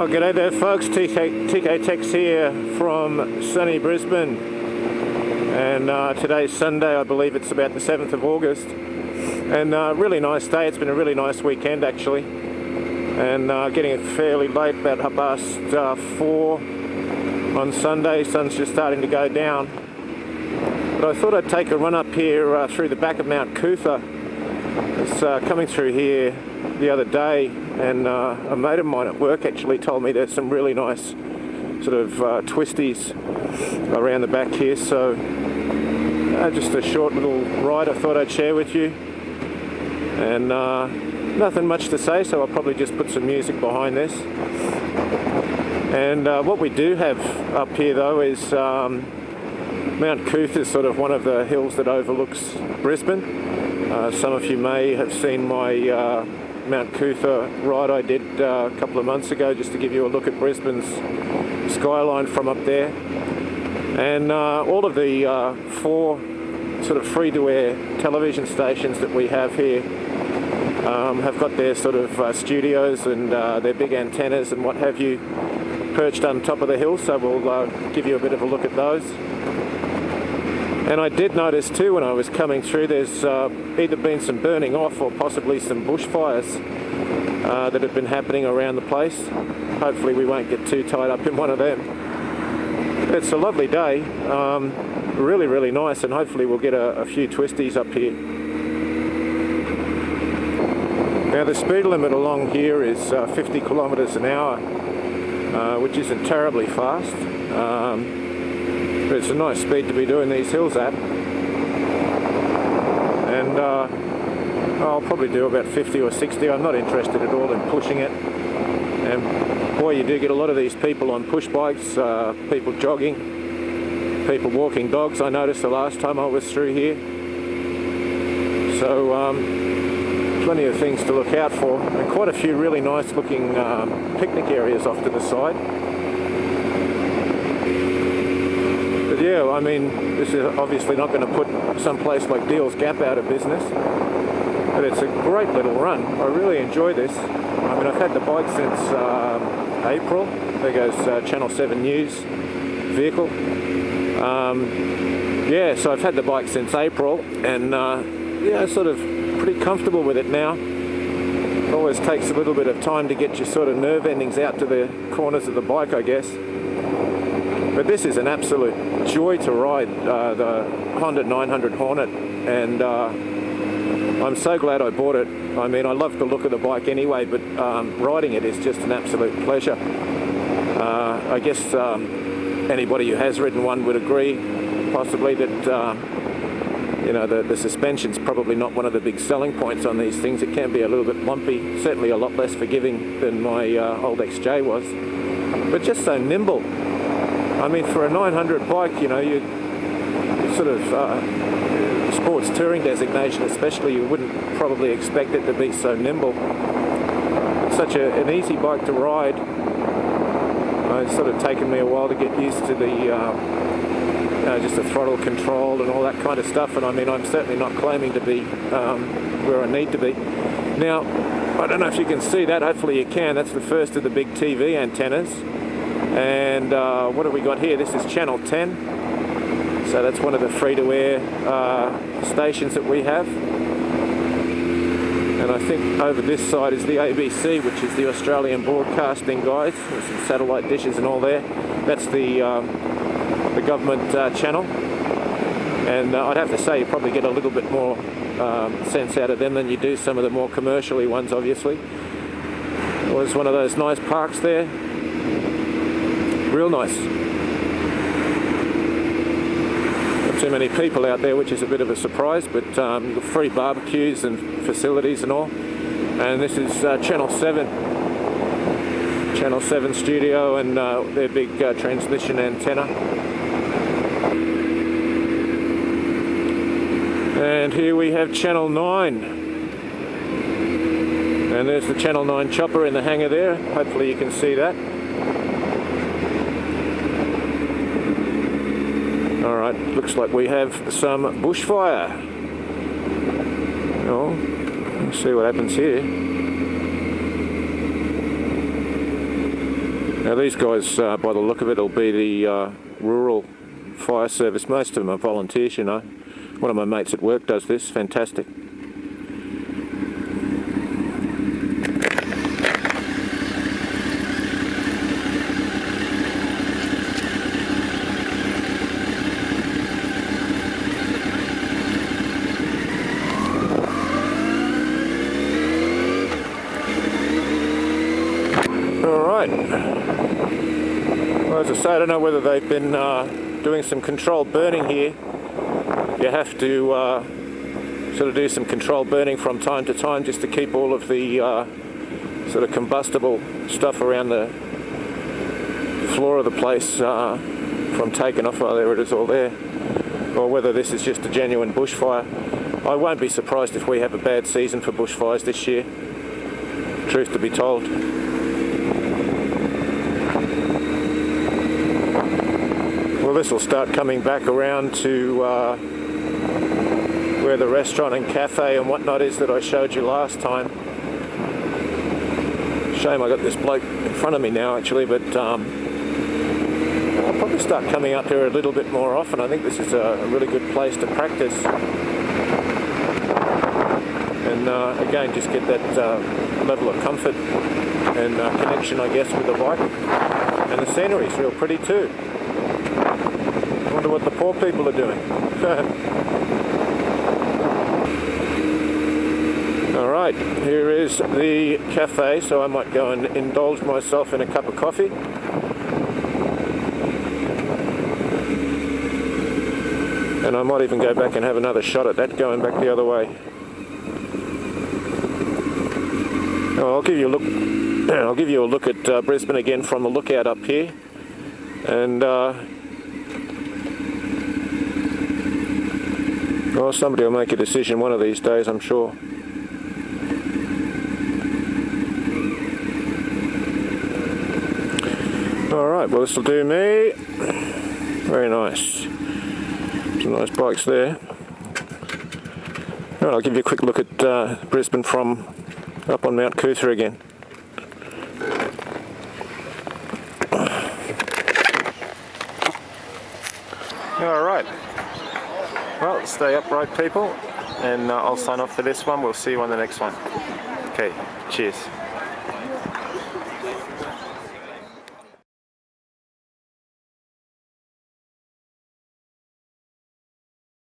Well, g'day there folks, TK Tex here from sunny Brisbane, and today's Sunday. I believe it's about the 7th of August, and really nice day. It's been a really nice weekend actually, and getting it fairly late, about 4 on Sunday. Sun's just starting to go down, but I thought I'd take a run up here through the back of Mt Coot-tha. It's coming through here the other day, and a mate of mine at work actually told me there's some really nice sort of twisties around the back here, so just a short little ride I thought I'd share with you, and nothing much to say, so I'll probably just put some music behind this. And what we do have up here though is Mt Coot-tha is sort of one of the hills that overlooks Brisbane. Some of you may have seen my Mt Coot-tha ride I did a couple of months ago, just to give you a look at Brisbane's skyline from up there. And all of the 4 sort of free-to-air television stations that we have here have got their sort of studios and their big antennas and what have you perched on top of the hill, so we'll give you a bit of a look at those. And I did notice too when I was coming through, there's either been some burning off or possibly some bushfires that have been happening around the place. Hopefully we won't get too tied up in one of them. It's a lovely day, really, really nice, and hopefully we'll get a few twisties up here. Now the speed limit along here is 50 kilometres an hour, which isn't terribly fast. But it's a nice speed to be doing these hills at, and I'll probably do about 50 or 60. I'm not interested at all in pushing it, and boy, you do get a lot of these people on push bikes, people jogging, people walking dogs. I noticed the last time I was through here, so plenty of things to look out for, and quite a few really nice looking picnic areas off to the side. Yeah, I mean, this is obviously not going to put some place like Deal's Gap out of business, but it's a great little run. I really enjoy this. I mean, I've had the bike since April. There goes Channel 7 News vehicle. Yeah, so I've had the bike since April, and yeah, sort of pretty comfortable with it now. It always takes a little bit of time to get your sort of nerve endings out to the corners of the bike, I guess. But this is an absolute joy to ride, the Honda 900 Hornet, and I'm so glad I bought it. I mean, I love the look of the bike anyway, but riding it is just an absolute pleasure. I guess anybody who has ridden one would agree, possibly, that you know, the suspension's probably not one of the big selling points on these things. It can be a little bit lumpy, certainly a lot less forgiving than my old XJ was, but just so nimble. I mean, for a 900 bike, you know, you sort of sports touring designation especially, you wouldn't probably expect it to be so nimble. It's such an easy bike to ride. It's sort of taken me a while to get used to the just the throttle control and all that kind of stuff, and I mean, I'm certainly not claiming to be where I need to be. Now, I don't know if you can see that, hopefully you can. That's the first of the big TV antennas. And what have we got here? This is Channel 10, so that's one of the free-to-air stations that we have. And I think over this side is the ABC, which is the Australian Broadcasting guys. There's some satellite dishes and all there. That's the government channel, and I'd have to say you probably get a little bit more sense out of them than you do some of the more commercially ones, obviously. There's one of those nice parks there. Real nice. Not too many people out there, which is a bit of a surprise, but you've got free barbecues and facilities and all. And this is Channel 7. Channel 7 studio and their big transmission antenna. And here we have Channel 9. And there's the Channel 9 chopper in the hangar there. Hopefully you can see that. Alright, looks like we have some bushfire. Oh, let's see what happens here. Now these guys, by the look of it, will be the rural fire service. Most of them are volunteers, you know. One of my mates at work does this. Fantastic. Well, as I say, I don't know whether they've been doing some controlled burning here. You have to sort of do some controlled burning from time to time just to keep all of the sort of combustible stuff around the floor of the place from taking off. Oh, there it is all there. Or whether this is just a genuine bushfire. I won't be surprised if we have a bad season for bushfires this year, truth to be told. Well, this will start coming back around to where the restaurant and cafe and whatnot is that I showed you last time. Shame I got this bloke in front of me now actually, but I'll probably start coming up here a little bit more often. I think this is a really good place to practice. And again, just get that level of comfort and connection, I guess, with the bike. And the scenery's real pretty too. I wonder what the poor people are doing. Alright, here is the cafe, so I might go and indulge myself in a cup of coffee. And I might even go back and have another shot at that going back the other way. Oh, I'll give you a look at Brisbane again from the lookout up here. And well, somebody will make a decision one of these days, I'm sure. Alright, well this will do me. Very nice. Some nice bikes there. Alright, I'll give you a quick look at Brisbane from up on Mt Coot-tha again. Alright. Well, stay upright people, and I'll sign off for this one. We'll see you on the next one. Okay, cheers.